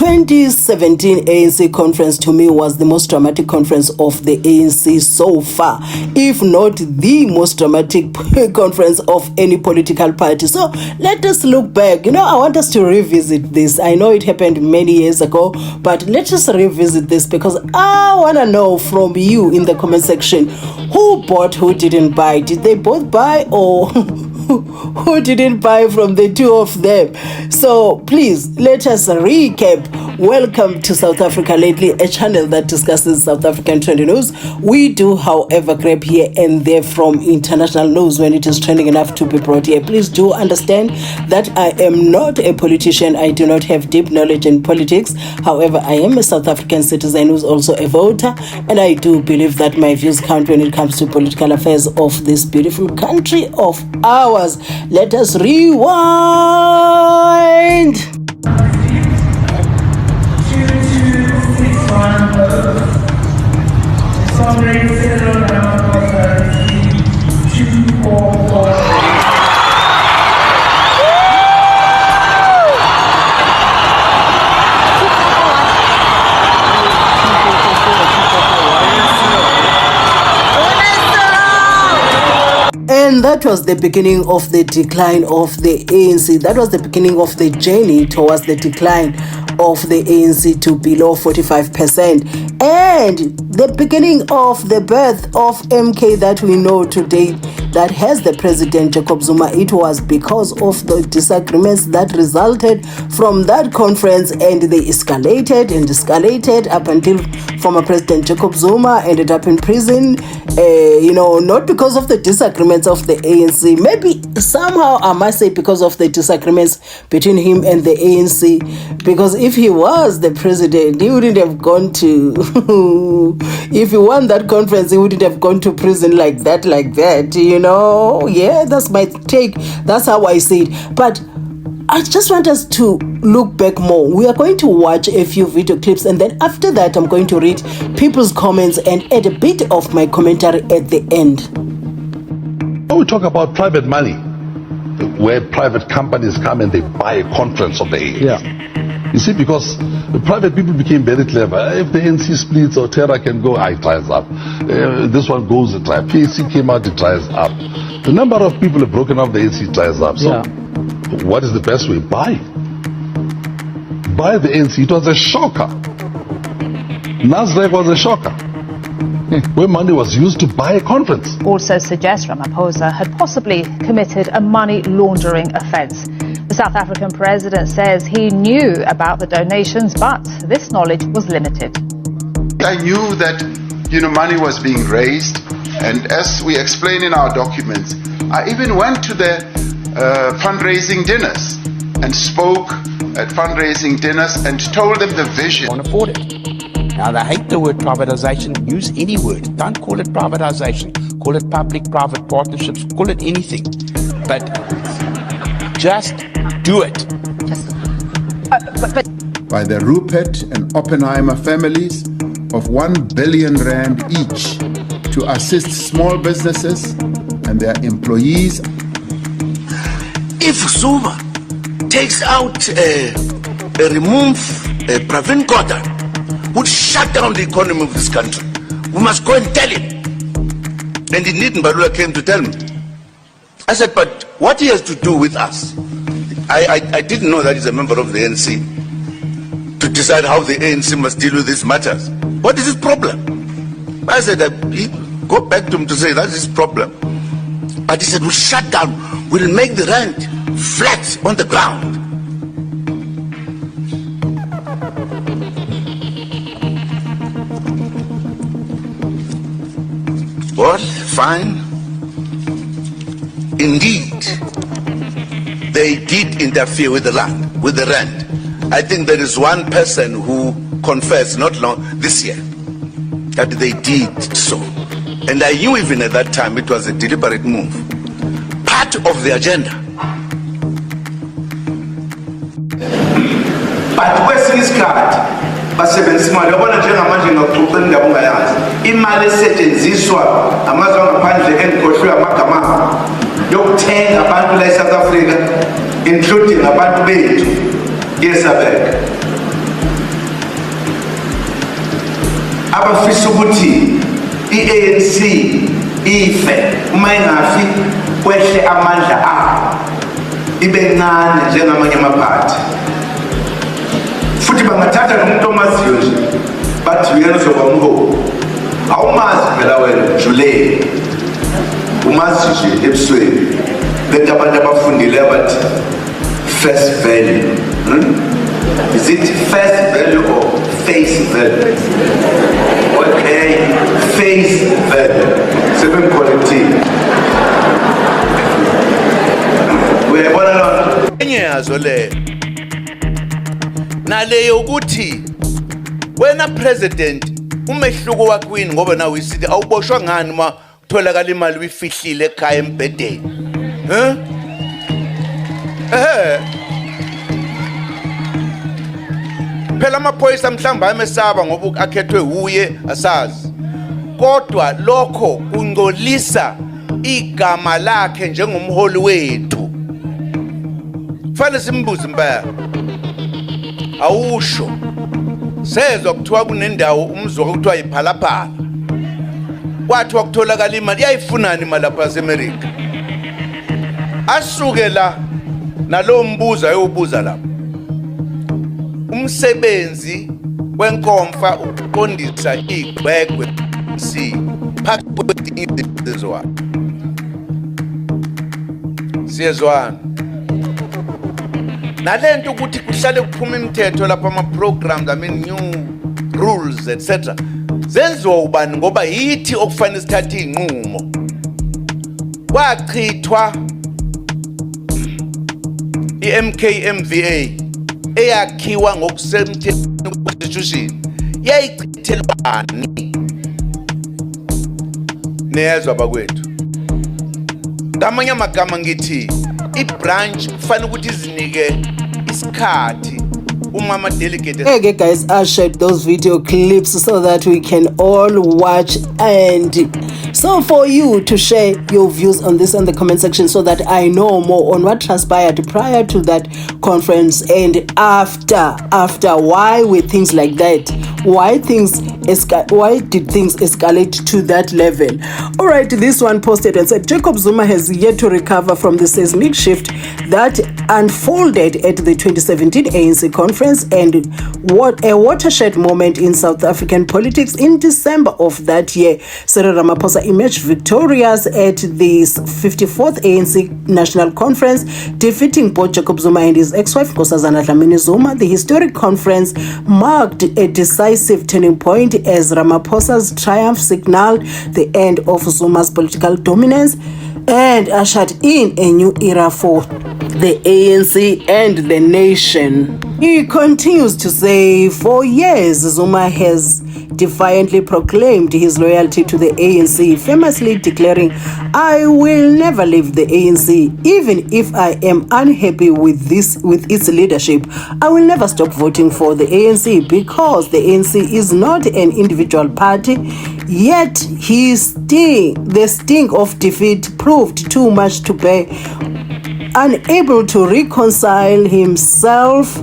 2017 ANC conference to me was the most dramatic conference of the ANC so far, if not the most dramatic conference of any political party. So let us look back. I want us to revisit this. I know it happened many years ago, but let's just revisit this because I want to know from you in the comment section who bought, who didn't buy. Did they both buy, or who didn't buy from the two of them? So please let us recap. Welcome to South Africa Lately, a channel that discusses South African trending news. We do, however, grab here and there from international news when it is trending enough to be brought here. Please do understand that I am not a politician. I do not have deep knowledge in politics. However, I am a South African citizen who's also a voter, and I do believe that my views count when it comes to political affairs of this beautiful country of ours. Let us rewind. Comrade CYRIL RAMAPHOSA received 244. And that was the beginning of the decline of the ANC. That was the beginning of the journey towards the decline of the ANC to below 45%. And the beginning of the birth of MK that we know today, that has the president Jacob Zuma. It was because of the disagreements that resulted from that conference, and they escalated and escalated up until former President Jacob Zuma ended up in prison. Not because of the disagreements of the ANC, maybe somehow I must say because of the disagreements between him and the ANC, because if he was the president, he wouldn't have gone to if he won that conference, he wouldn't have gone to prison like that. Yeah, that's my take. That's how I see it. But I just want us to look back more. We are going to watch a few video clips, and then after that I'm going to read people's comments and add a bit of my commentary at the end. When we talk about private money, where private companies come and they buy a conference of the ANC. Yeah. You see, because the private people became very clever. If the ANC splits, or Terra can go, it dries up. This one goes, it dries. PAC came out, it dries up. The number of people have broken off the ANC dries up. So what is the best way? Buy the ANC. It was a shocker. Nasdaq was a shocker. Where money was used to buy a conference. Also suggests Ramaphosa had possibly committed a money laundering offence. The South African president says he knew about the donations, but this knowledge was limited. I knew that, money was being raised, and as we explain in our documents, I even went to the fundraising dinners and spoke at fundraising dinners and told them the vision. Can't afford it. Now, they hate the word privatization. Use any word. Don't call it privatization. Call it public-private partnerships. Call it anything. But just do it. By the Rupert and Oppenheimer families of R1 billion each to assist small businesses and their employees. If Zuma takes out remove Pravin Gordhan, would shut down the economy of this country. We must go and tell him. And indeed, Mbalula came to tell me. I said, but what he has to do with us? I didn't know that he's a member of the ANC to decide how the ANC must deal with these matters. What is his problem? I said, go back to him to say that's his problem. But he said, we'll shut down. We'll make the rand flat on the ground. Well, fine. Indeed, they did interfere with the land, with the rand. I think there is one person who confessed not long this year that they did so. And I knew even at that time it was a deliberate move. Part of the agenda. But kwesinye isikhathi basebenzisa imali yabona njengamanje ngokuxoxa indaba ongayazi imali esetshenziswa amazwe angaphandle engikhohlwe amagama yokuthenga abantu la eSouth Africa including abantu bethu yesabeka abafisa ukuthi i-ANC ife uma ingafi kwehle amandla abo ibe ncane njengamanye amaphathi futhi bangathatha nomuntu omaziyo nje bathi uyena uzoba umholi awumazi phela wena Jule umazi nje ebusweni lento abantu abafundile bathi first value is it first value or face value? Okay, face value. Seven quality. Uyabona lo enye yazo le naleyo ukuthi wena president umehluko wakwini ngoba nawe isithi awuboshwa ngani uma utholakala imali uyifihlile ekhaya embedeni phela amaphoyisa mhlamba amesaba ngoba akhethwe uye asazi kodwa lokho kungcolisa igama lakhe njengomholi wethu fanele simbuze impela awusho sezwa kuthiwa kunendawo umzwa kuthiwa iphalaphala kwathi wakutholakala imali yayifunani imali lapha eAmerica asuke la nalo mbuzo ayobuza lapha umsebenzi wenkomfa ukuqondisa igwegwe phakathi kwezizwana siyezwana nalento ukuthi kuhlale kuphuma imithetho lapha ama-programs new rules etc zenziwa ubani ngoba yithi okufanele sithathe iy'nqumo kwachithwa i-MKMVA eyakhiwa ngokusemthethweni constitution yayichithelwani niyezwa bakwethu ngamanye amagama ngithi i-branch kufanele ukuthi izinike isikhathi uma ama-delegate okay guys, I shared those video clips so that we can all watch, and so for you to share your views on this in the comment section so that I know more on what transpired prior to that conference and after. Why were things like that? Why did things escalate to that level? All right, this one posted and said Jacob Zuma has yet to recover from the seismic shift that unfolded at the 2017 ANC conference, and what a watershed moment in South African politics. In December of that year, CYRIL Ramaphosa emerged victorious at the 54th ANC National Conference, defeating both Jacob Zuma and his ex-wife Nkosazana Dlamini Zuma. The historic conference marked a decisive turning point as Ramaphosa's triumph signaled the end of Zuma's political dominance and ushered in a new era for the ANC and the nation. He continues to say, for years, Zuma has defiantly proclaimed his loyalty to the ANC, famously declaring, I will never leave the ANC, even if I am unhappy with its leadership. I will never stop voting for the ANC because the ANC is not an individual party. Yet the sting of defeat proved too much to bear. Unable to reconcile himself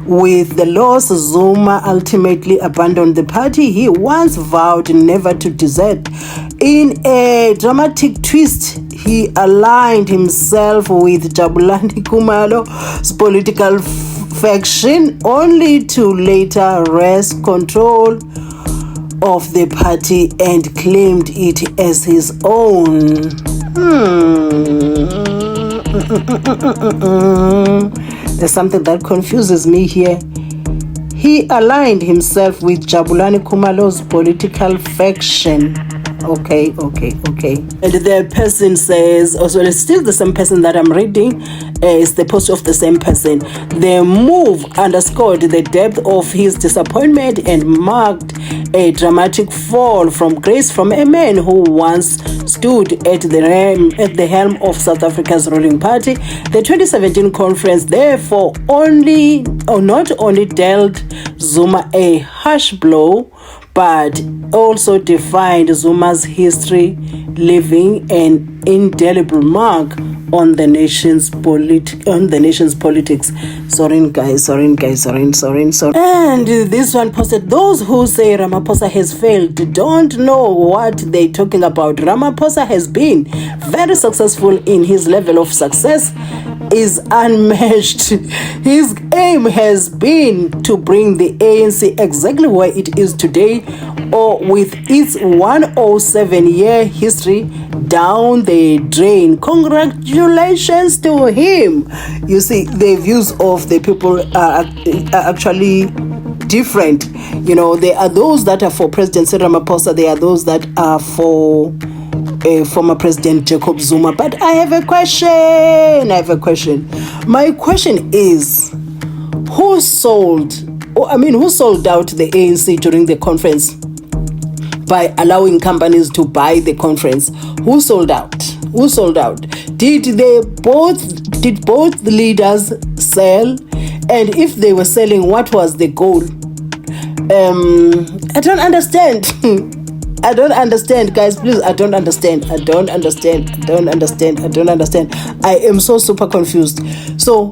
with the loss, Zuma ultimately abandoned the party he once vowed never to desert. In a dramatic twist, he aligned himself with Jabulani Khumalo's political faction, only to later wrest control of the party and claimed it as his own. There's something that confuses me here. He aligned himself with Jabulani Khumalo's political faction. Okay. And the person says, also it's still the same person that I'm reading, it's the post of the same person. The move underscored the depth of his disappointment and marked a dramatic fall from grace from a man who once stood at the helm of South Africa's ruling party. The 2017 conference therefore not only dealt Zuma a harsh blow, but also defined Zuma's history, leaving an indelible mark on the nation's politics. Sorry. And this one posted, those who say Ramaphosa has failed don't know what they're talking about. Ramaphosa has been very successful in his level of success is unmatched. His aim has been to bring the ANC exactly where it is today, or with its 107-year history, down the drain. Congratulations to him. You see, the views of the people are actually different. You know, there are those that are for President Cyril Ramaphosa, there are those that are for former President Jacob Zuma. But I have a question. My question is, who sold out the ANC during the conference by allowing companies to buy the conference? Who sold out? Did both leaders sell? And if they were selling, what was the goal? I don't understand. Guys, please. I don't understand. I am so super confused. So,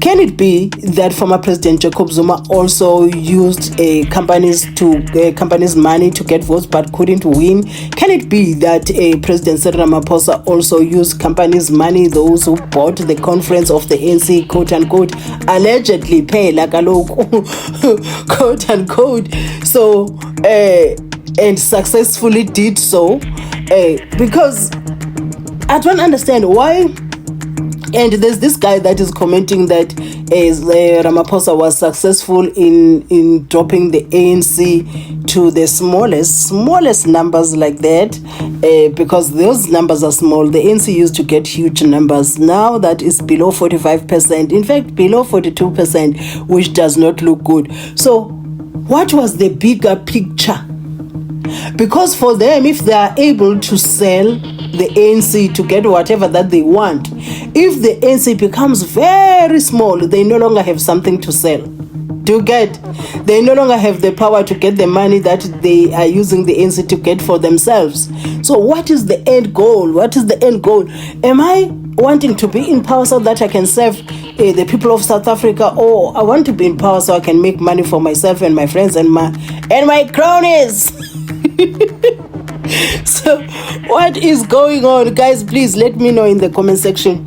can it be that former President Jacob Zuma also used companies money to get votes but couldn't win? Can it be that President Cyril Ramaphosa also used companies' money, those who bought the conference of the ANC, quote unquote, allegedly pay like a local, quote unquote, so and successfully did so? Because I don't understand why. And there's this guy that is commenting that Ramaphosa was successful in dropping the ANC to the smallest numbers like that, because those numbers are small. The ANC used to get huge numbers. Now that is below 45%, in fact below 42%, which does not look good. So what was the bigger picture? Because for them, if they are able to sell the ANC to get whatever that they want, if the ANC becomes very small, they no longer have something to sell. They no longer have the power to get the money that they are using the ANC to get for themselves. So what is the end goal? Am I wanting to be in power so that I can serve the people of South Africa, or I want to be in power so I can make money for myself and my friends and my cronies? So what is going on, guys? Please let me know in the comment section.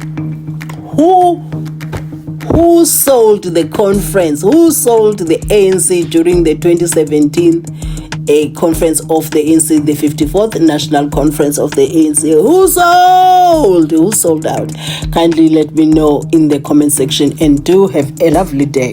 Who sold the conference? Who sold the ANC during the 2017 conference of the ANC, the 54th National Conference of the ANC? Who sold out? Kindly let me know in the comment section, and do have a lovely day.